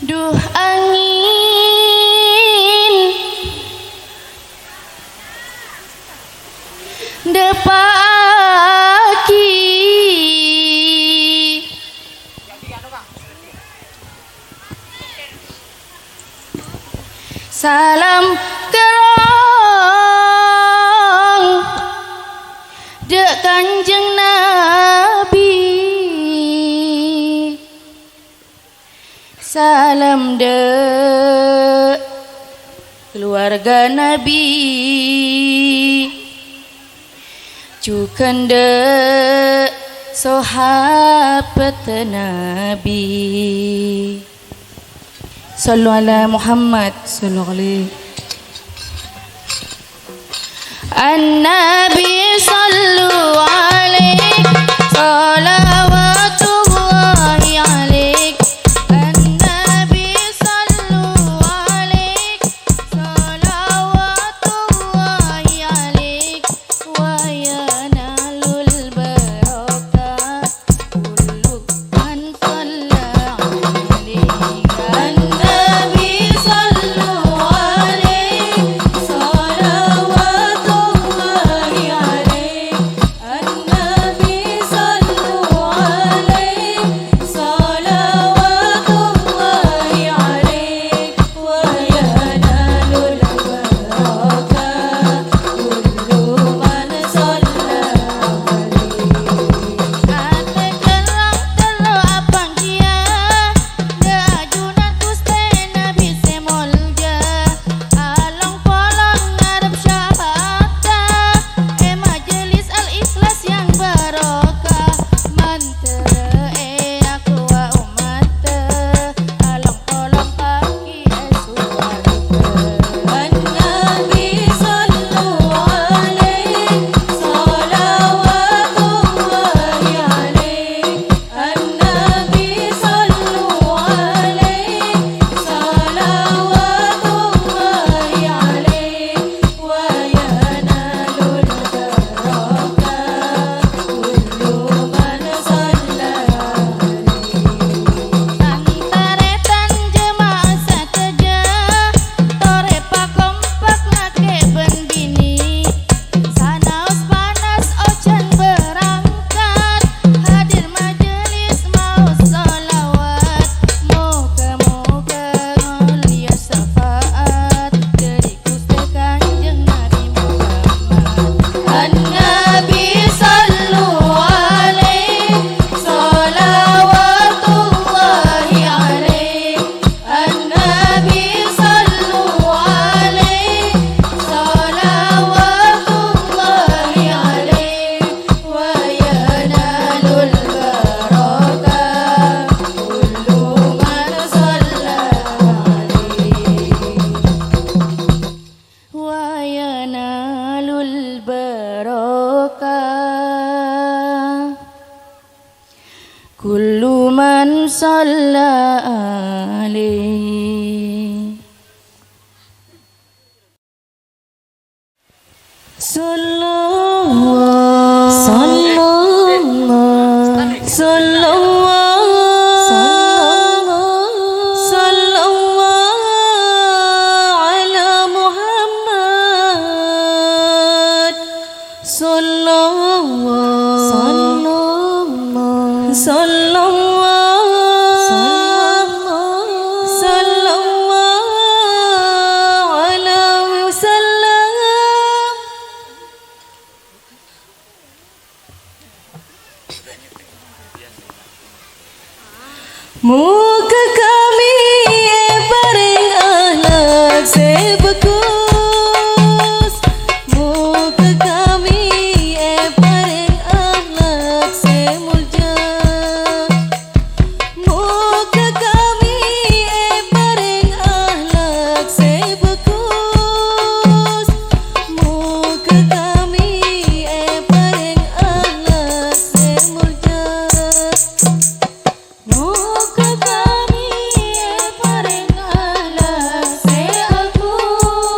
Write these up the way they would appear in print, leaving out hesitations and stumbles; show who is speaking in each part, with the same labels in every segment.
Speaker 1: Duh angin depaki salam kerong dek Kanjeng Nabi, salam dek keluarga Nabi, cukan dek sahabat Nabi. Sallu ala Muhammad sallallahu alaihi An-Nabi sallu alaihi salawatullahi alaihi An-Nabi sallu alaihi salawatullahi alaihi wa yanalul barakah kullu man shalla alaihi An-Nabi sallu alaihi salawatullahi alaihi An-Nabi sallu alaihi salawatullahi alaihi wa yanalul barakah kullu man shalla ate kerang telo apang dia de ajunan Gusti Nabi semolja along polong ngarep syahadah majelis al-ikhlas yang barokah mantere aku wa umat along polong kaki suwarga An-Nabi sallu alaihi salawatullahi alaihi An-Nabi sallu alaihi salawatullahi alaihi wa yanalul barakah kullu man shalla antaretan jemaah sateja torepa kompak ngake bendini sanaos panas ocan berangkat hadir majelis mau sholawat moga-moga mulia syafaat dari Gusti Kanjeng Nabi Muhammad An-Nabi sallu alaihi salawatullahi alaihi An-Nabi sallu alaihi salawatullahi alaihi wa yanalul barakah kullu man shalla alaihi wa yanalul barakah kullu man shalla alaihi Sallallahu ala Muhammad sallallahu alaihi wasallam. Muka kami bareng anak sebagus, muka kami bareng anak semulja, muka kami bareng anak sebagus, muka kami bareng anak semulja. Muka kami bareng anak seagus,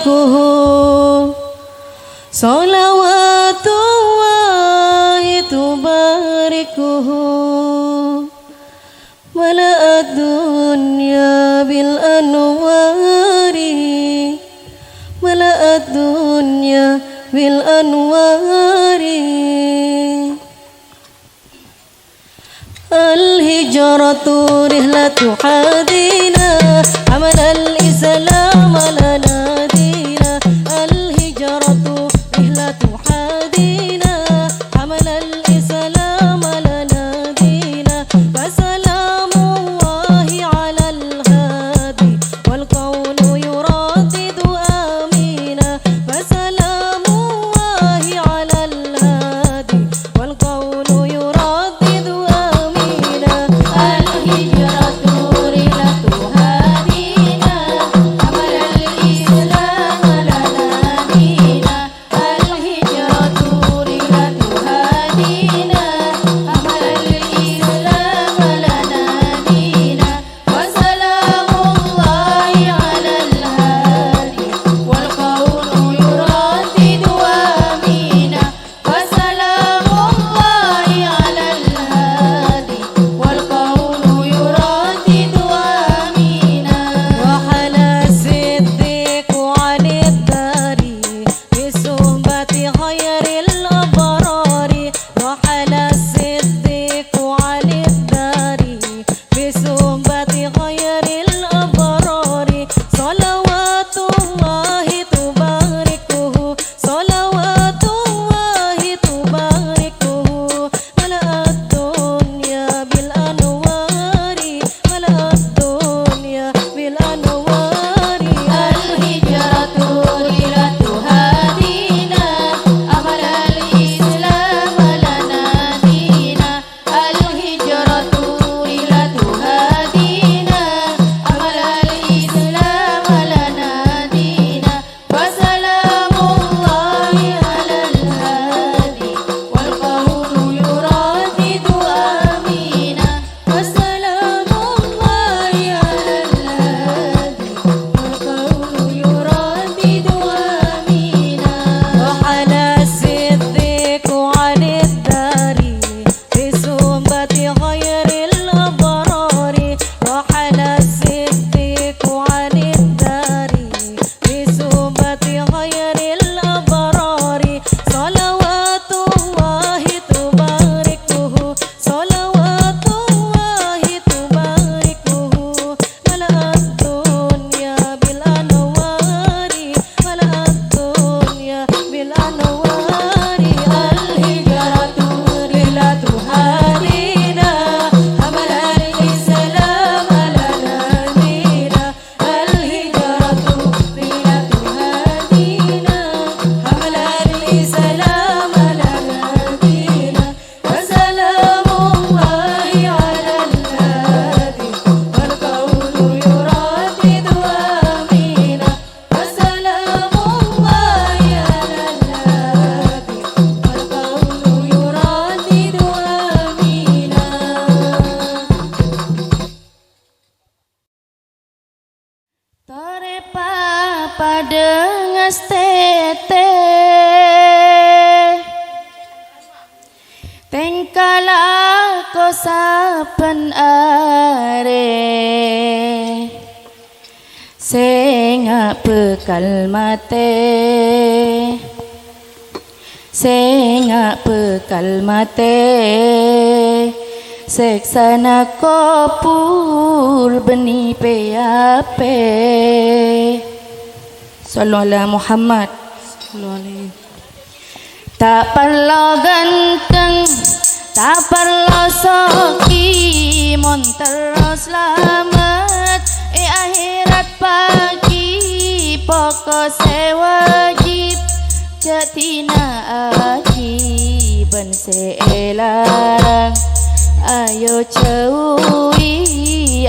Speaker 1: tubarikuhu salawatullahi tubarikuhu mala'ad dunya bil anwari mala'ad dunya bil anwari al-hijratu rihlatu hadina amal al-islam lana dina al-hijratu rihlatu hadina amal al-islam lana dina fasalamullahi ala al-hadi wal qawlu yuradidu amina fasalamullahi ala al-hadi wal qawlu yuradidu amina al-hijratu rihlatu hadina amal al-islam lana dina al-hijratu rihlatu hadina amal al-islam lana dina wasalamullahi ala al-hadi wal qawlu yuradidu amina wasalamullahi ala al-hadi wal qawlu yuradidu amina wahala siddiqu anid dari bisuhbati khairil abrari wahala siddiqu anid dari bisuhbati khairil abrari salawatullahi tubarikuhu salawatullahi tubarikuhu mala'ad dunya bil anwari mala'ad dunya bil anwari al-hijratu rihlatu hadina amal al-islam lana dina al-hijratu rihlatu hadina amal al-islam lana dina wasalamullahi ala al-hadi wal qawlu yuradidu amina wasalamullahi ala al-hadi wal qawlu yuradidu amina wahala siddiqu anid dari bisuhbati khairil abrari wahala siddiqu anid dari bisuhbati khairil abrari salawatullahi tubarikuhu salawatullahi tubarikuhu mala'ad dunya bil anwari mala'ad dunya bil anwari al-hijratu rihlatu hadina amal al-islam lana dina al-hijratu rihlatu hadina amal al-islam lana dina wasalamullahi ala al-hadi wal qawlu yuradidu amina wasalamullahi ala al-hadi wal qawlu yuradidu amina Tarepa pada ngestete tengkala ko saben are sing bekal mate sing bekal mate seksana kopul beni peape sallallahu ala Muhammad sallallahu alaihi tak perlu ganteng tak perlu soki mon terus selamat akhirat pagi pokok sewajib jatina aki ben selarang ayo ceui